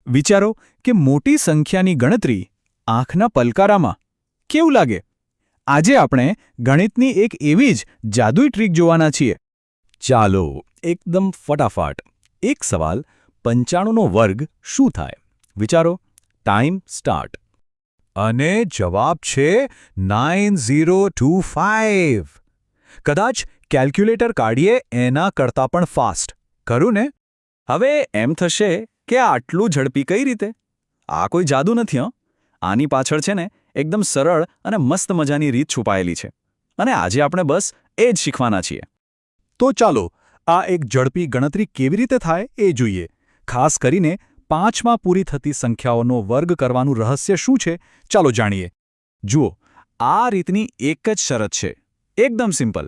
વિચારો કે મોટી સંખ્યાની ગણતરી આંખના પલકારામાં કેવું લાગે? આજે આપણે ગણિતની એક એવી જ જાદુઈ ટ્રીક જોવાના છીએ. ચાલો એકદમ ફટાફટ એક સવાલ 95નો વર્ગ શું થાય? વિચારો. Time start. અને જવાબ છે 9025. કદાચ કેલ્ક્યુલેટર કાઢીએ એના કરતાં પણ ફાસ્ટ. ખરું ને? હવે એમ થશે કે આટલું ઝડપી કઈ રીતે? આ કોઈ જાદુ નથી હં. આની પાછળ છે ને એકદમ સરળ અને મસ્ત મજાની રીત છુપાયેલી છે. અને આજે આપણે બસ એ જ શીખવાના છીએ. તો ચાલો આ એક ઝડપી ગણતરી કેવી રીતે થાય એ જોઈએ. ખાસ કરીને 5માં પૂરી થતી સંખ્યાઓનો વર્ગ કરવાનું રહસ્ય શું છે, ચાલો જાણીએ. જુઓ, આ રીતની એક જ શરત છે. એકદમ સિમ્પલ.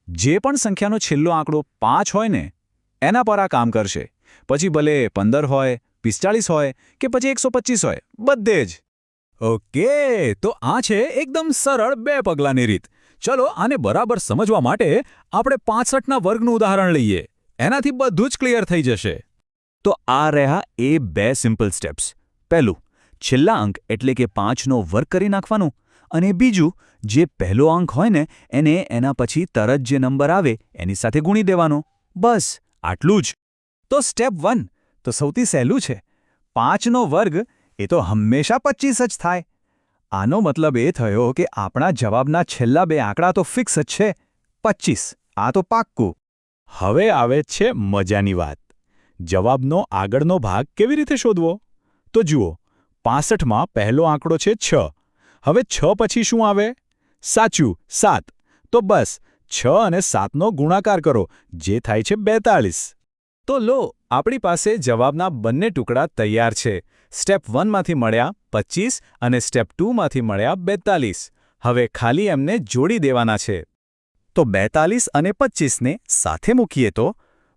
જે પણ સંખ્યાનો છેલ્લો આંકડો 5 હોય ને એના પર આ કામ કરશે. પછી ભલે 15 હોય, 45 હોય કે પછી 125 હોય, બધે જ. ઓકે, તો આ છે એકદમ સરળ 2 પગલાંની રીત. ચલો આને બરાબર સમજવા માટે આપણે 65ના વર્ગનું ઉદાહરણ લઈએ. એનાથી બધું જ ક્લિયર થઈ જશે. તો આ રહ્યા એ 2 સિમ્પલ સ્ટેપ્સ. પહેલું, છેલ્લા અંક એટલે કે 5નો વર્ગ કરી નાખવાનો. અને બીજું, જે પહેલો અંક હોય ને એને એના પછી તરત જે નંબર આવે એની સાથે ગુણી દેવાનો. બસ આટલું જ. તો સ્ટેપ 1 તો સૌથી સહેલું છે. 5નો વર્ગ એ તો હંમેશા 25 જ થાય. આનો મતલબ એ થયો કે આપણા જવાબના છેલ્લા 2 આંકડા તો ફિક્સ જ છે, 25. આ તો પાક્કું. હવે આવે છે મજાની વાત. જવાબનો આગળનો ભાગ કેવી રીતે શોધવો? તો જુઓ, 65માં પહેલો આંકડો છે 6. હવે 6 પછી શું આવે? સાચું, 7. તો બસ 6 અને 7નો ગુણાકાર કરો, જે થાય છે 42. તો લો, આપણી પાસે જવાબના બંને ટુકડા તૈયાર છે. સ્ટેપ 1માંથી મળ્યા 25 અને સ્ટેપ 2માંથી મળ્યા 42. હવે ખાલી એમને જોડી દેવાના છે. તો 42 અને 25ને સાથે મૂકીએ તો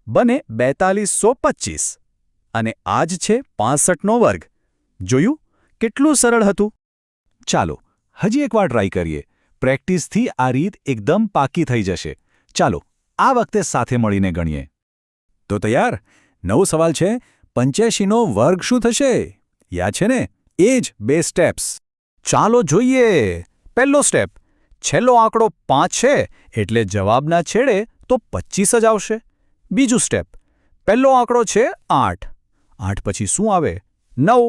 બને 4225. અને આ જ છે 65નો વર્ગ. જોયું? કેટલું સરળ હતું. ચાલો હજી એકવાર ટ્રાય કરીએ. પ્રેક્ટિસથી આ રીત એકદમ પાકી થઈ જશે. ચાલો આ વખતે સાથે મળીને ગણીએ. તો તૈયાર? નવો સવાલ છે, 85નો વર્ગ શું થશે? યાદ છે ને? એ જ 2 સ્ટેપ્સ. ચાલો જોઈએ. પહેલો સ્ટેપ, છેલ્લો આંકડો 5 છે એટલે જવાબના છેડે તો 25 જ આવશે. બીજું સ્ટેપ, પહેલો આંકડો છે 8. 8 પછી શું આવે? 9.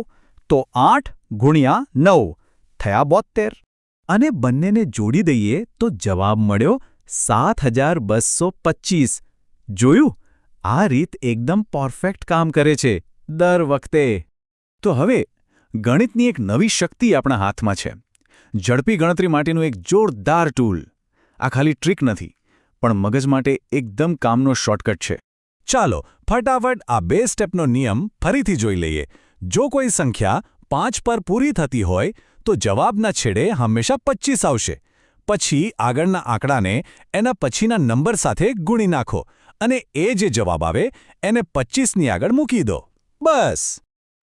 તો 8 ગુણ્યા 9 થયા 72. અને બંનેને જોડી દઈએ તો જવાબ મળ્યો 7225. જોયું? આ રીત એકદમ પરફેક્ટ કામ કરે છે દર વખતે. તો હવે ગણિતની એક નવી શક્તિ આપણા હાથમાં છે. ઝડપી ગણતરી માટેનું એક જોરદાર ટૂલ. આ ખાલી ટ્રીક નથી, પણ મગજ માટે એકદમ કામનો શોર્ટકટ છે. ચાલો ફટાફટ આ 2 સ્ટેપનો નિયમ ફરીથી જોઈ લઈએ. જો કોઈ સંખ્યા 5 પર પૂરી થતી હોય તો જવાબના છેડે હંમેશા 25 આવશે. પછી આગળના આંકડાને એના પછીના નંબર સાથે ગુણી નાખો અને એ જે જવાબ આવે એને 25ની આગળ મૂકી દો. બસ.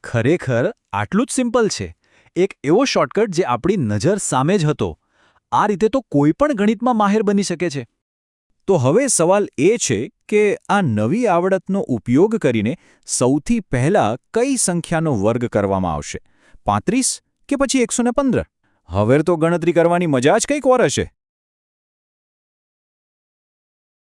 ખરેખર આટલું જ સિમ્પલ છે. એક એવો શોર્ટકટ જે આપણી નજર સામે જ હતો. આ રીતે તો કોઈ પણ ગણિતમાં માહિર બની શકે છે. તો હવે સવાલ એ છે કે આ નવી આવડતનો ઉપયોગ કરીને સૌથી પહેલાં કઈ સંખ્યાનો વર્ગ કરવામાં આવશે? 35 કે પછી 115? હવે તો ગણતરી કરવાની મજા જ કંઈક ઓર હશે.